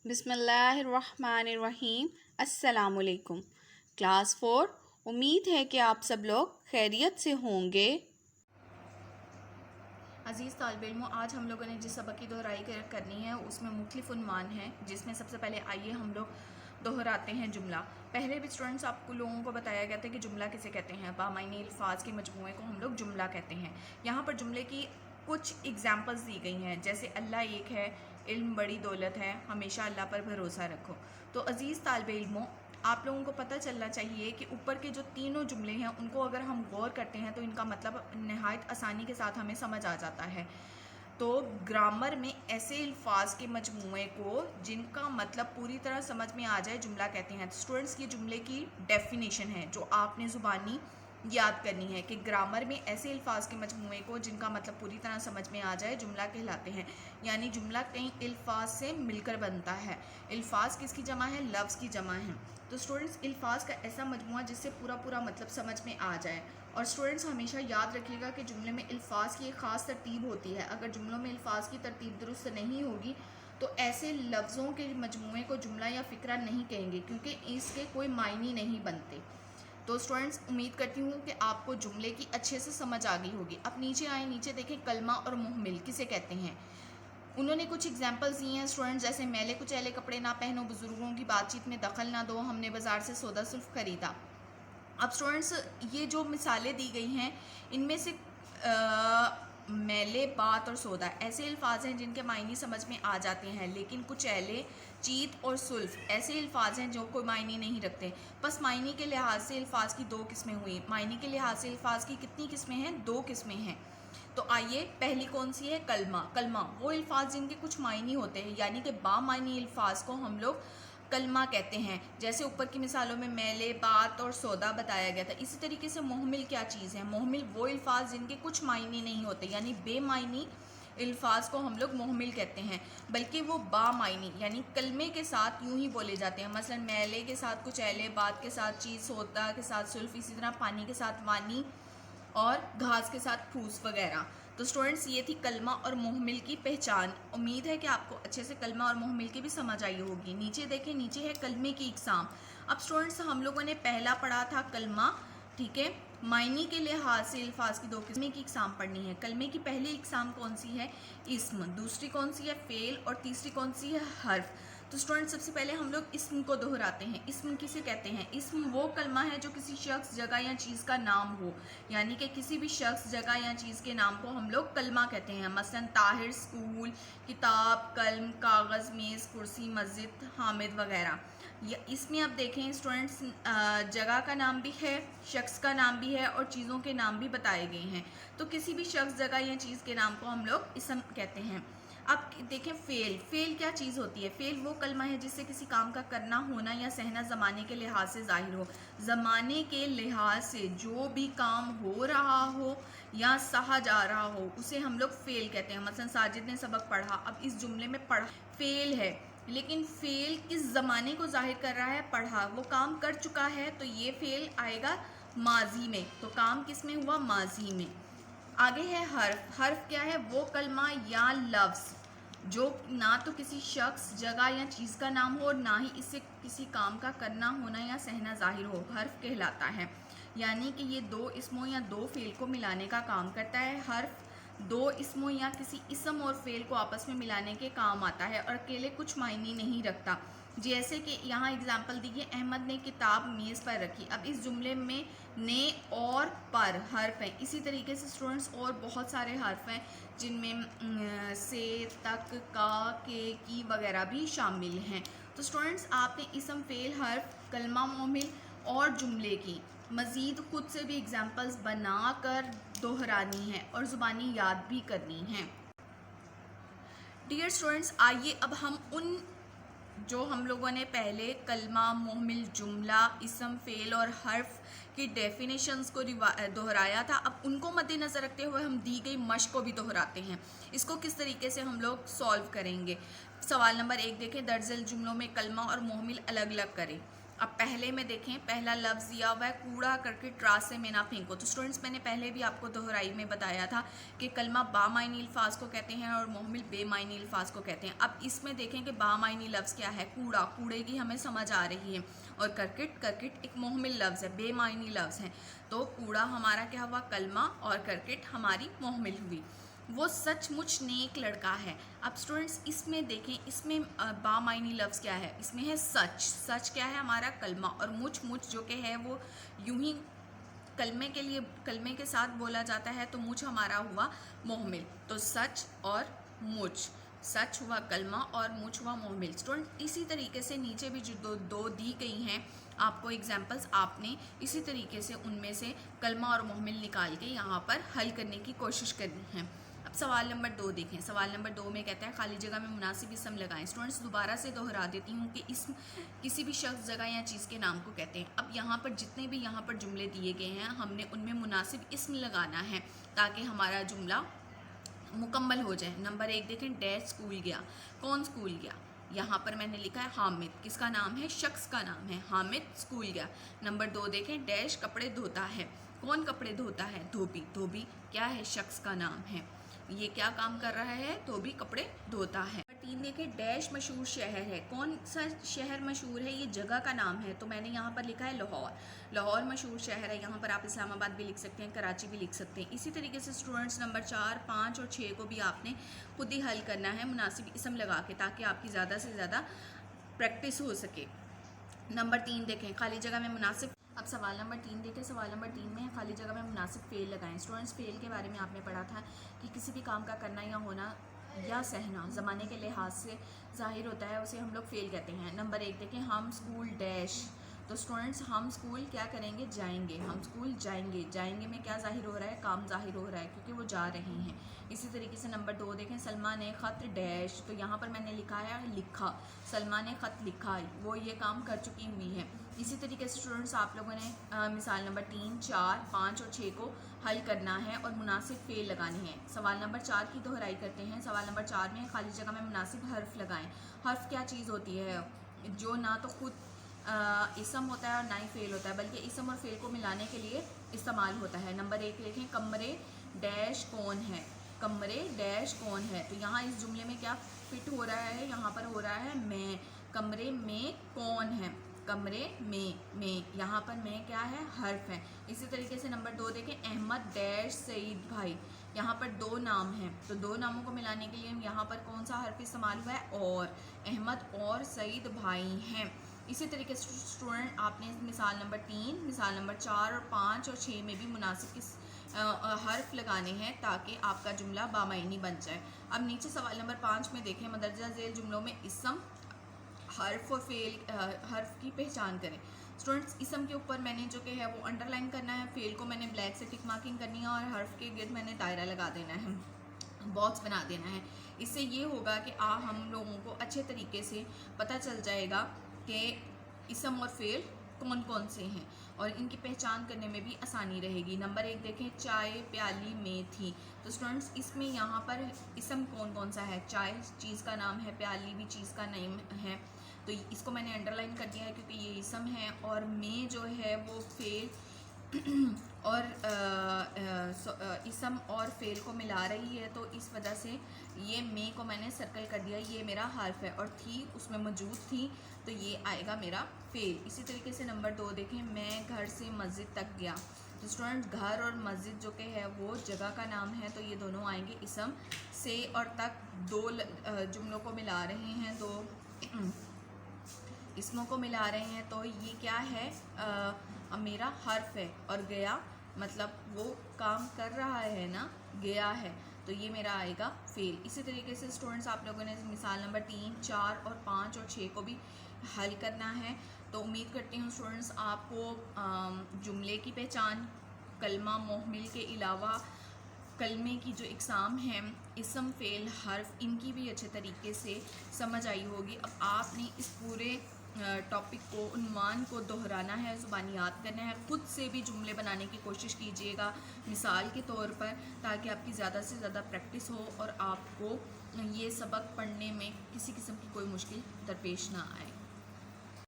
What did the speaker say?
बिस्मिल्लाहिर्रहमानिर्रहीम। अस्सलामुअलैकुम। क्लास 4। उम्मीद है कि आप सब लोग खैरियत से होंगे। अज़ीज़ तालिब इल्मों, आज हम लोगों ने जिस सबक की दोहराई करनी है उसमें मुख्तलिफ उन्वान हैं, जिसमें सबसे पहले आइए हम लोग दोहराते हैं जुमला। पहले भी स्टूडेंट्स आपको लोगों को बताया गया था कि जुमला किसे कहते हैं। बामायनी अल्फाज के मजमूए को हम लोग जुमला कहते हैं। यहाँ पर जुमले की कुछ एग्जाम्पल्स दी गई हैं, जैसे अल्लाह एक है, इल्म बड़ी दौलत है, हमेशा अल्लाह पर भरोसा रखो। तो अज़ीज़ तालिब इल्मों, आप लोगों को पता चलना चाहिए कि ऊपर के जो तीनों जुमले हैं उनको अगर हम गौर करते हैं तो इनका मतलब नहायत आसानी के साथ हमें समझ आ जाता है। तो ग्रामर में ऐसे अल्फाज के मजमूए को जिनका मतलब पूरी तरह समझ में आ जाए जुमला कहते हैं। तो स्टूडेंट्स, ये जुमले की डेफिनेशन है जो आपने ज़ुबानी याद करनी है कि ग्रामर में ऐसे अल्फाज के मजमूए को जिनका मतलब पूरी तरह समझ में आ जाए जुमला कहलाते हैं। यानी जुमला कई अल्फाज से मिलकर बनता है। अल्फाज किसकी जमा है? लफ्ज़ की जमा है। तो स्टूडेंट्स, अल्फाज का ऐसा मजमूआ जिससे पूरा पूरा मतलब समझ में आ जाए। और स्टूडेंट्स, हमेशा याद रखिएगा कि जुमले में अल्फाज की एक ख़ास तरतीब होती है। अगर जुमलों में अल्फाज की तरतीब दुरुस्त नहीं होगी तो ऐसे लफ्ज़ों के मजमूए को जुमला या फ़िक्रा नहीं कहेंगे, क्योंकि इसके कोई मायने नहीं बनते। तो स्टूडेंट्स, उम्मीद करती हूँ कि आपको जुमले की अच्छे से समझ आ गई होगी। अब नीचे आए, नीचे देखें, कलमा और मुहमिल किसे कहते हैं। उन्होंने कुछ एग्जाम्पल्स दिए हैं स्टूडेंट्स, जैसे मैले कुचैले कपड़े ना पहनो, बुजुर्गों की बातचीत में दखल ना दो, हमने बाजार से सौदा सुल्फ खरीदा। अब स्टूडेंट्स, ये जो मिसालें दी गई हैं इनमें से मैले, बात और सौदा ऐसे अल्फाज हैं जिनके मायने समझ में आ जाते हैं, लेकिन कुचैले, चीत और सुल्फ ऐसे अल्फाज हैं जो कोई मायने नहीं रखते। बस मायने के लिहाज से अल्फाज की दो किस्में हुई। मायने के लिहाज से अल्फाज की कितनी किस्में हैं? दो किस्में हैं। तो आइए, पहली कौन सी है? कलमा। कलमा वो अल्फाज जिनके कुछ मायने होते हैं, यानी कि बामायनी अल्फाज को हम लोग कलमा कहते हैं। जैसे ऊपर की मिसालों में मैले, बात और सौदा बताया गया था। इसी तरीके से मोहमिल क्या चीज़ है? मोहमिल वो अल्फाज जिनके कुछ मायने नहीं होते, यानी बेमायनी अल्फाज को हम लोग मोहमिल कहते हैं, बल्कि वो बामायनी यानी कलमे के साथ यूं ही बोले जाते हैं। मसलन मैले के साथ कुचैले, बात के साथ चीज़, सौदा के साथ सुल्फ, इसी तरह पानी के साथ वानी और घास के साथ फूस वगैरह। तो स्टूडेंट्स, ये थी कलमा और मुहमिल की पहचान। उम्मीद है कि आपको अच्छे से कलमा और मुहमिल की भी समझ आई होगी। नीचे देखें, नीचे है कलमे की इकसाम। अब स्टूडेंट्स, हम लोगों ने पहला पढ़ा था कलमा, ठीक है। मायने के लिहाज से अल्फाज की दो किस्में की इकसाम पढ़नी है। कलमे की पहली इकसाम कौन सी है? इस्म। दूसरी कौन सी है? फेल। और तीसरी कौन सी है? हर्फ। तो स्टूडेंट, सबसे पहले हम लोग इस्म को दोहराते हैं। इस्म किसे कहते हैं? इस्म वो कलमा है जो किसी शख्स, जगह या चीज़ का नाम हो, यानी कि किसी भी शख्स, जगह या चीज़ के नाम को हम लोग कलमा कहते हैं। मसलन ताहिर, स्कूल, किताब, कलम, कागज़, मेज़, कुर्सी, मस्जिद, हामिद वगैरह। इसमें आप देखें स्टूडेंट्स, जगह का नाम भी है, शख्स का नाम भी है और चीज़ों के नाम भी बताए गए हैं। तो किसी भी शख्स, जगह या चीज़ के नाम को हम लोग इस्म कहते हैं। अब देखें फेल। फेल क्या चीज़ होती है? फेल वो कलमा है जिससे किसी काम का करना, होना या सहना ज़माने के लिहाज से ज़ाहिर हो। ज़माने के लिहाज से जो भी काम हो रहा हो या सहा जा रहा हो उसे हम लोग फेल कहते हैं। मसलन साजिद ने सबक पढ़ा। अब इस जुमले में पढ़ा फेल है, लेकिन फेल किस ज़माने को जाहिर कर रहा है? पढ़ा। वो काम कर चुका है तो ये फेल आएगा माजी में। तो काम किस में हुआ? माजी में। आगे है हर्फ। हर्फ क्या है? वो कलमा या लफ्ज़ जो ना तो किसी शख्स, जगह या चीज़ का नाम हो और ना ही इससे किसी काम का करना, होना या सहना ज़ाहिर हो, हर्फ कहलाता है। यानी कि ये दो इसमों या दो फेल को मिलाने का काम करता है। हर्फ दो इसमों या किसी इसम और फेल को आपस में मिलाने के काम आता है और अकेले कुछ मायने नहीं रखता। जैसे कि यहाँ एग्जाम्पल दी है, अहमद ने किताब मेज़ पर रखी। अब इस जुमले में ने और पर हर्फ हैं। इसी तरीके से स्टूडेंट्स और बहुत सारे हर्फ हैं जिनमें से, तक, का, के, की वगैरह भी शामिल हैं। तो स्टूडेंट्स, आपने इसम, फेल, हर्फ, कलमा, मोमिल और जुमले की मज़ीद खुद से भी एग्जाम्पल्स बना कर दोहरानी है और ज़ुबानी याद भी करनी है। डियर स्टूडेंट्स, आइए अब हम उन जो हम लोगों ने पहले कलमा, मुहमिल, जुमला, इसम, फेल और हर्फ की डेफिनेशंस को दोहराया था, अब उनको मद्देनज़र रखते हुए हम दी गई मश्क को भी दोहराते हैं। इसको किस तरीके से हम लोग सॉल्व करेंगे? सवाल नंबर 1 देखें, दर्जल जुमलों में कलमा और मुहमिल अलग अलग करें। अब पहले में देखें, पहला लफ्ज़ दिया हुआ है कूड़ा करके ट्रासे में ना फेंको। तो स्टूडेंट्स मैंने पहले भी आपको दोहराई में बताया था कि कलमा बामायनी अल्फाज को कहते हैं और मोहमिल बेमायनी अल्फाज को कहते हैं। अब इसमें देखें कि बामायनी लफ्ज़ क्या है, कूड़ा, कूड़े की हमें समझ आ रही है, और करकट, करकट एक मोहमिल लफ्ज़ है, बेमायनी लफ्ज़ है। तो कूड़ा हमारा क्या हुआ, कलमा, और करकट हमारी मोहमिल हुई। वो सचमुच नेक लड़का है। अब स्टूडेंट्स इसमें देखें, इसमें बामायनी लफ्ज़ क्या है, इसमें है सच। सच क्या है, हमारा कलमा, और मुझ मुझ जो कि है वो यूं ही कलमे के लिए कलमे के साथ बोला जाता है, तो मुझ हमारा हुआ मोहमिल। तो सच और मुझ, सच हुआ कलमा और मुझ हुआ मोहमिल। स्टूडेंट इसी तरीके से नीचे भी जो दो दी गई हैं आपको एग्जाम्पल्स, आपने इसी तरीके से उनमें से कलमा और मोहमिल निकाल के यहाँ पर हल करने की कोशिश करनी है। अब सवाल नंबर 2 देखें। सवाल नंबर 2 में कहता है खाली जगह में मुनासिब इसम लगाएं। स्टूडेंट्स दोबारा से दोहरा देती हूँ कि इसम किसी भी शख्स, जगह या चीज़ के नाम को कहते हैं। अब यहाँ पर जितने भी यहाँ पर जुमले दिए गए हैं, हमने उनमें मुनासिब इसम लगाना है ताकि हमारा जुमला मुकम्मल हो जाए। नंबर 1 देखें, डैश स्कूल गया। कौन स्कूल गया, यहाँ पर मैंने लिखा है हामिद। किसका नाम है, शख्स का नाम है, हामिद स्कूल गया। नंबर 2 देखें, डैश कपड़े धोता है। कौन कपड़े धोता है, धोबी। धोबी क्या है, शख्स का नाम है, ये क्या काम कर रहा है, धोबी कपड़े धोता है। 3 देखें, डैश मशहूर शहर है। कौन सा शहर मशहूर है, ये जगह का नाम है, तो मैंने यहाँ पर लिखा है लाहौर। लाहौर मशहूर शहर है। यहाँ पर आप इस्लामाबाद भी लिख सकते हैं, कराची भी लिख सकते हैं। इसी तरीके से स्टूडेंट्स नंबर 4, 5 और 6 को भी आपने खुद ही हल करना है मुनासिब इसम लगा के, ताकि आपकी ज़्यादा से ज़्यादा प्रैक्टिस हो सके। नंबर 3 देखें, खाली जगह में मुनासिब। अब सवाल नंबर 3 देखें। सवाल नंबर 3 में खाली जगह में मुनासिब फ़ेल लगाएं। स्टूडेंट्स फ़ेल के बारे में आपने पढ़ा था कि किसी भी काम का करना या होना या सहना ज़माने के लिहाज से ज़ाहिर होता है, उसे हम लोग फ़ेल कहते हैं। नंबर 1 देखें, हम स्कूल डैश। तो स्टूडेंट्स हम स्कूल क्या करेंगे, जाएंगे। हम स्कूल जाएंगे। जाएंगे में क्या ज़ाहिर हो रहा है, काम ज़ाहिर हो रहा है क्योंकि वो जा रहे हैं। इसी तरीके से नंबर 2 देखें, सलमा ने ख़त डैश। तो यहाँ पर मैंने लिखा है लिखा। सलमा ने ख़त लिखा, वो ये काम कर चुकी हुई है। इसी तरीके से स्टूडेंट्स आप लोगों ने मिसाल नंबर 3, 4, 5 और 6 को हल करना है और मुनासिब फ़ेल लगाने हैं। सवाल नंबर 4 की दोहराई करते हैं। सवाल नंबर 4 में खाली जगह में मुनासिब हर्फ लगाएं। हर्फ क्या चीज़ होती है, जो ना तो खुद इसम होता है और ना ही फ़ेल होता है, बल्कि इसम और फ़ेल को मिलाने के लिए इस्तेमाल होता है। नंबर 1 देखें, कमरे डैश कौन है। कमरे डैश कौन है, तो यहाँ इस जुमले में क्या फिट हो रहा है, यहाँ पर हो रहा है मैं। कमरे में कौन है, कमरे में यहाँ पर मैं क्या है, हर्फ है। इसी तरीके से नंबर 2 देखें, अहमद डैश सईद भाई। यहाँ पर 2 नाम हैं, तो 2 नामों को मिलाने के लिए यहाँ पर कौन सा हर्फ इस्तेमाल हुआ है, और। अहमद और सईद भाई हैं। इसी तरीके से स्टूडेंट आपने मिसाल नंबर 3, मिसाल नंबर 4 और 5 और 6 में भी मुनासिब किस हर्फ लगाने हैं ताकि आपका जुमला बामायनी बन जाए। अब नीचे सवाल नंबर 5 में देखें, मदरजा झेल जुमलों में इसम, हर्फ और फेल, हर्फ की पहचान करें। स्टूडेंट्स इसम के ऊपर मैंने जो कि है वो अंडरलाइन करना है, फेल को मैंने ब्लैक से टिक मार्किंग करनी है, और हर्फ के गिर्द मैंने दायरा लगा देना है, बॉक्स बना देना है। इससे ये होगा कि हम लोगों को अच्छे तरीके से पता चल जाएगा कि इसम और फेल कौन कौन से हैं, और इनकी पहचान करने में भी आसानी रहेगी। नंबर 1 देखें, चाय प्याली में थी। तो स्टूडेंट्स इसमें यहाँ पर इसम कौन कौन सा है, चाय चीज़ का नाम है, प्याली भी चीज़ का नेम है, तो इसको मैंने अंडरलाइन कर दिया है क्योंकि ये इसम है, और में जो है वो फेल और इसम और फेल को मिला रही है, तो इस वजह से ये मे को मैंने सर्कल कर दिया, ये मेरा हर्फ है, और थी उसमें मौजूद थी, तो ये आएगा मेरा फेल। इसी तरीके से नंबर 2 देखें, मैं घर से मस्जिद तक गया। तो स्टूडेंट घर और मस्जिद जो कि है वो जगह का नाम है, तो ये दोनों आएंगे इसम। से और तक 2 जुमलों को मिला रहे हैं, 2 इसमों को मिला रहे हैं, तो ये क्या है, मेरा हर्फ है, और गया मतलब वो काम कर रहा है ना, गया है, तो ये मेरा आएगा फेल। इसी तरीके से स्टूडेंट्स आप लोगों ने मिसाल नंबर 3, 4 और 5 और 6 को भी हल करना है। तो उम्मीद करती हूँ स्टूडेंट्स आपको जुमले की पहचान, कलमा मोहमिल के अलावा कलमे की जो इकसाम है, इसम फेल हर्फ, इनकी भी अच्छे तरीके से समझ आई होगी। अब आपने इस पूरे टॉपिक को, उन्वान को दोहराना है, ज़ुबानी याद करना है, ख़ुद से भी जुमले बनाने की कोशिश कीजिएगा मिसाल के तौर पर, ताकि आपकी ज़्यादा से ज़्यादा प्रैक्टिस हो और आपको ये सबक पढ़ने में किसी किस्म की कोई मुश्किल दरपेश ना आए।